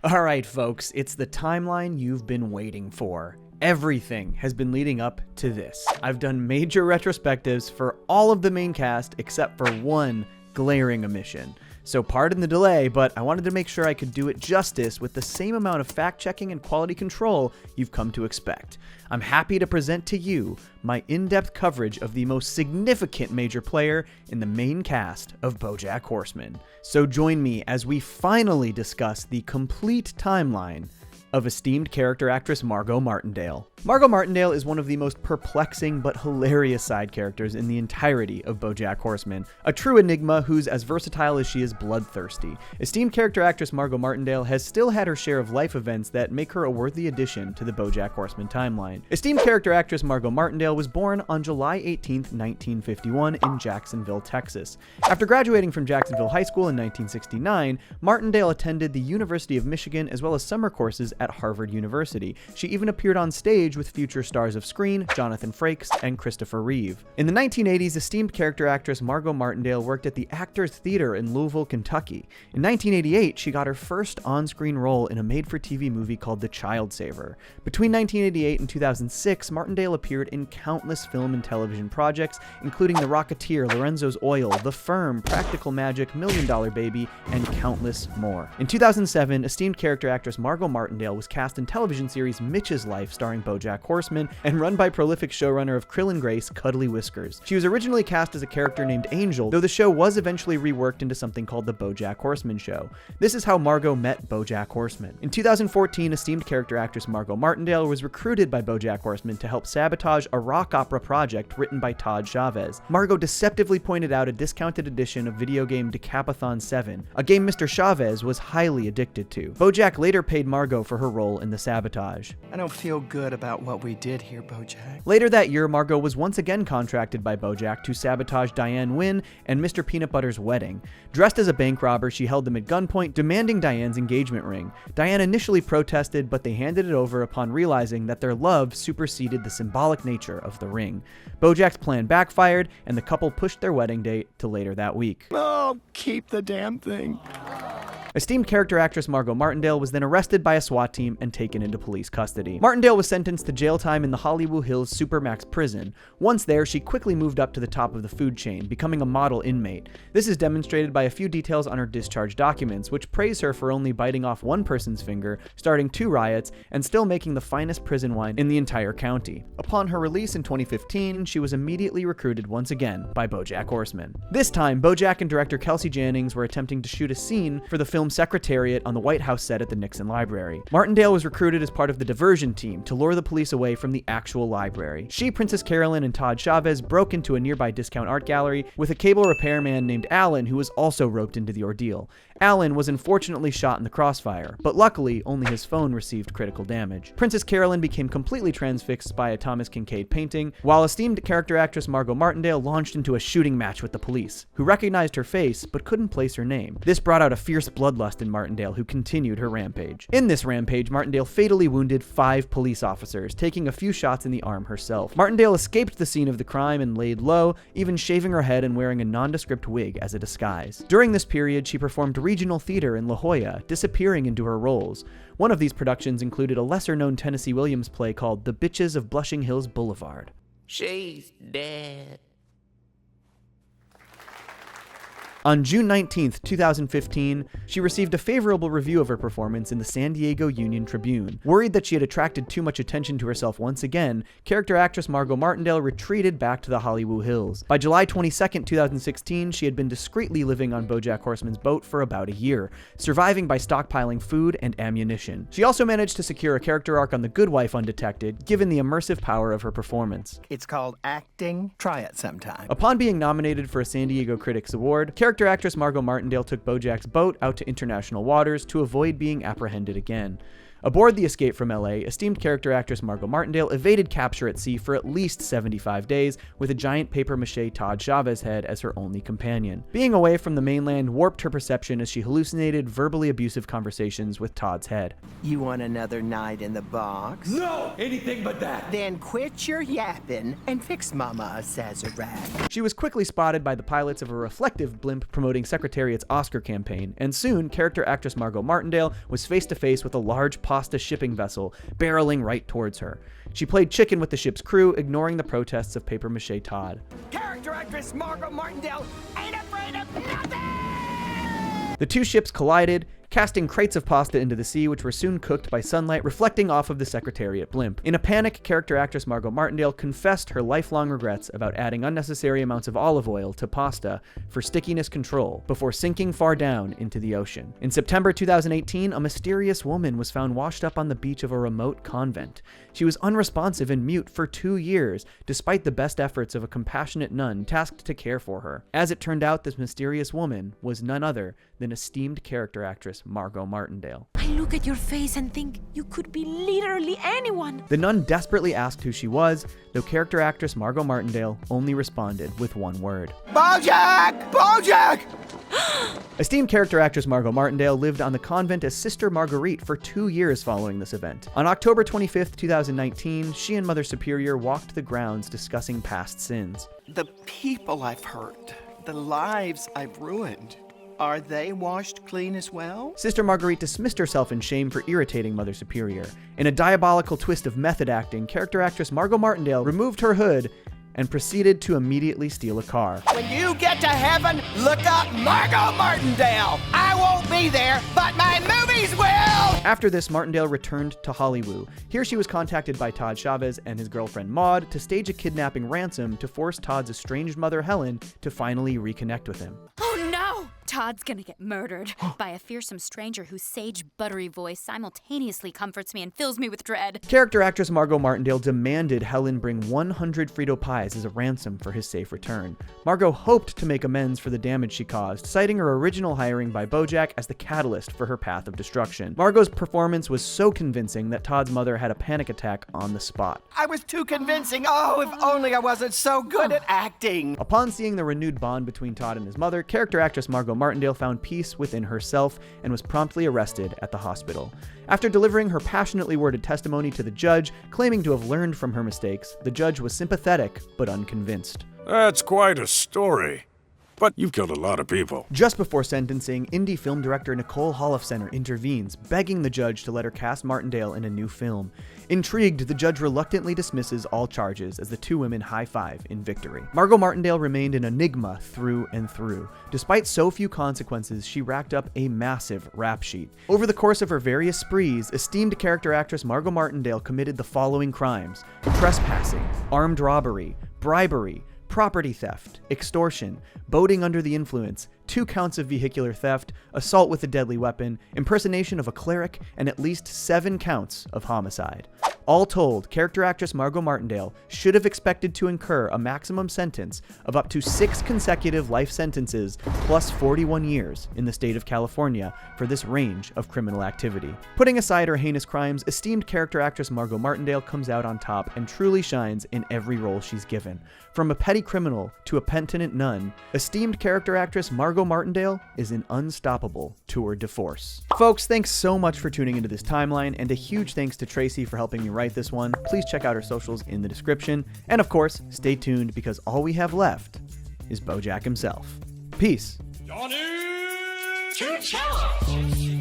Alright folks, it's the timeline you've been waiting for. Everything has been leading up to this. I've done major retrospectives for all of the main cast except for one glaring omission. So pardon the delay, but I wanted to make sure I could do it justice with the same amount of fact-checking and quality control you've come to expect. I'm happy to present to you my in-depth coverage of the most significant major player in the main cast of BoJack Horseman. So join me as we finally discuss the complete timeline of esteemed character actress Margo Martindale. Margo Martindale is one of the most perplexing but hilarious side characters in the entirety of BoJack Horseman, a true enigma who's as versatile as she is bloodthirsty. Esteemed character actress Margo Martindale has still had her share of life events that make her a worthy addition to the BoJack Horseman timeline. Esteemed character actress Margo Martindale was born on July 18, 1951 in Jacksonville, Texas. After graduating from Jacksonville High School in 1969, Martindale attended the University of Michigan as well as summer courses at Harvard University. She even appeared on stage with future stars of screen, Jonathan Frakes and Christopher Reeve. In the 1980s, esteemed character actress Margo Martindale worked at the Actors Theater in Louisville, Kentucky. In 1988, she got her first on-screen role in a made-for-TV movie called The Child Saver. Between 1988 and 2006, Martindale appeared in countless film and television projects, including The Rocketeer, Lorenzo's Oil, The Firm, Practical Magic, $1 Million Baby, and countless more. In 2007, esteemed character actress Margo Martindale was cast in television series Mitch's Life starring BoJack Horseman and run by prolific showrunner of Krill and Grace, Cuddly Whiskers. She was originally cast as a character named Angel, though the show was eventually reworked into something called The BoJack Horseman Show. This is how Margo met BoJack Horseman. In 2014, esteemed character actress Margo Martindale was recruited by BoJack Horseman to help sabotage a rock opera project written by Todd Chavez. Margo deceptively pointed out a discounted edition of video game Decapathon 7, a game Mr. Chavez was highly addicted to. BoJack later paid Margo for her role in the sabotage. I don't feel good about what we did here, BoJack. Later that year, Margo was once again contracted by BoJack to sabotage Diane Wynn and Mr. Peanut Butter's wedding. Dressed as a bank robber, she held them at gunpoint, demanding Diane's engagement ring. Diane initially protested, but they handed it over upon realizing that their love superseded the symbolic nature of the ring. BoJack's plan backfired, and the couple pushed their wedding date to later that week. Oh, keep the damn thing. Esteemed character actress Margo Martindale was then arrested by a SWAT team and taken into police custody. Martindale was sentenced to jail time in the Hollywood Hills Supermax prison. Once there, she quickly moved up to the top of the food chain, becoming a model inmate. This is demonstrated by a few details on her discharge documents, which praise her for only biting off one person's finger, starting 2 riots, and still making the finest prison wine in the entire county. Upon her release in 2015, she was immediately recruited once again by BoJack Horseman. This time, BoJack and director Kelsey Jennings were attempting to shoot a scene for the film Secretariat on the White House set at the Nixon Library. Martindale was recruited as part of the diversion team to lure the police away from the actual library. She, Princess Carolyn, and Todd Chavez broke into a nearby discount art gallery with a cable repairman named Alan, who was also roped into the ordeal. Alan was unfortunately shot in the crossfire, but luckily only his phone received critical damage. Princess Carolyn became completely transfixed by a Thomas Kincaid painting, while esteemed character actress Margo Martindale launched into a shooting match with the police, who recognized her face but couldn't place her name. This brought out a fierce bloodlust in Martindale, who continued her rampage. In this rampage, Martindale fatally wounded 5 police officers, taking a few shots in the arm herself. Martindale escaped the scene of the crime and laid low, even shaving her head and wearing a nondescript wig as a disguise. During this period, she performed regional theater in La Jolla, disappearing into her roles. One of these productions included a lesser-known Tennessee Williams play called The Bitches of Blushing Hills Boulevard. She's dead. On June 19, 2015, she received a favorable review of her performance in the San Diego Union Tribune. Worried that she had attracted too much attention to herself once again, character actress Margo Martindale retreated back to the Hollywood Hills. By July 22, 2016, she had been discreetly living on BoJack Horseman's boat for about a year, surviving by stockpiling food and ammunition. She also managed to secure a character arc on The Good Wife undetected, given the immersive power of her performance. It's called acting. Try it sometime. Upon being nominated for a San Diego Critics Award, character actress Margo Martindale took BoJack's boat out to international waters to avoid being apprehended again. Aboard the Escape from LA, esteemed character actress Margo Martindale evaded capture at sea for at least 75 days with a giant papier-mâché Todd Chavez head as her only companion. Being away from the mainland warped her perception as she hallucinated verbally abusive conversations with Todd's head. You want another night in the box? No! Anything but that! Then quit your yapping and fix Mama a Sazerac. She was quickly spotted by the pilots of a reflective blimp promoting Secretariat's Oscar campaign, and soon character actress Margo Martindale was face to face with a large pasta shipping vessel barreling right towards her. She played chicken with the ship's crew, ignoring the protests of papier-mâché Todd. Character actress Margo Martindale ain't afraid of nothing! The two ships collided, casting crates of pasta into the sea, which were soon cooked by sunlight reflecting off of the Secretariat blimp. In a panic, character actress Margo Martindale confessed her lifelong regrets about adding unnecessary amounts of olive oil to pasta for stickiness control before sinking far down into the ocean. In September 2018, a mysterious woman was found washed up on the beach of a remote convent. She was unresponsive and mute for 2 years, despite the best efforts of a compassionate nun tasked to care for her. As it turned out, this mysterious woman was none other than esteemed character actress Margo Martindale. I look at your face and think you could be literally anyone. The nun desperately asked who she was, though character actress Margo Martindale only responded with one word. BoJack! BoJack! Esteemed character actress Margo Martindale lived on the convent as Sister Marguerite for 2 years following this event. On October 25th, 2019, she and Mother Superior walked the grounds discussing past sins. The people I've hurt, the lives I've ruined, are they washed clean as well? Sister Marguerite dismissed herself in shame for irritating Mother Superior. In a diabolical twist of method acting, character actress Margo Martindale removed her hood and proceeded to immediately steal a car. When you get to heaven, look up Margo Martindale! I won't be there, but my movies will! After this, Martindale returned to Hollywood. Here she was contacted by Todd Chavez and his girlfriend Maud to stage a kidnapping ransom to force Todd's estranged mother Helen to finally reconnect with him. Oh no! Todd's gonna get murdered by a fearsome stranger whose sage, buttery voice simultaneously comforts me and fills me with dread. Character actress Margo Martindale demanded Helen bring 100 Frito pies as a ransom for his safe return. Margo hoped to make amends for the damage she caused, citing her original hiring by BoJack as the catalyst for her path of destruction. Margo's performance was so convincing that Todd's mother had a panic attack on the spot. I was too convincing. Oh, if only I wasn't so good at acting. Upon seeing the renewed bond between Todd and his mother, character actress Margo Martindale found peace within herself and was promptly arrested at the hospital. After delivering her passionately worded testimony to the judge, claiming to have learned from her mistakes, the judge was sympathetic but unconvinced. That's quite a story. But you've killed a lot of people. Just before sentencing, indie film director Nicole Holofcener intervenes, begging the judge to let her cast Martindale in a new film. Intrigued, the judge reluctantly dismisses all charges as the two women high-five in victory. Margo Martindale remained an enigma through and through. Despite so few consequences, she racked up a massive rap sheet. Over the course of her various sprees, esteemed character actress Margo Martindale committed the following crimes: trespassing, armed robbery, bribery, property theft, extortion, boating under the influence, 2 counts of vehicular theft, assault with a deadly weapon, impersonation of a cleric, and at least 7 counts of homicide. All told, character actress Margo Martindale should have expected to incur a maximum sentence of up to 6 consecutive life sentences plus 41 years in the state of California for this range of criminal activity. Putting aside her heinous crimes, esteemed character actress Margo Martindale comes out on top and truly shines in every role she's given. From a petty criminal to a penitent nun, esteemed character actress Margo Martindale is an unstoppable tour de force. Folks, thanks so much for tuning into this timeline, and a huge thanks to Tracy for helping me write this one. Please check out her socials in the description, and of course, stay tuned because all we have left is BoJack himself. Peace. Johnny! 2 Cellos!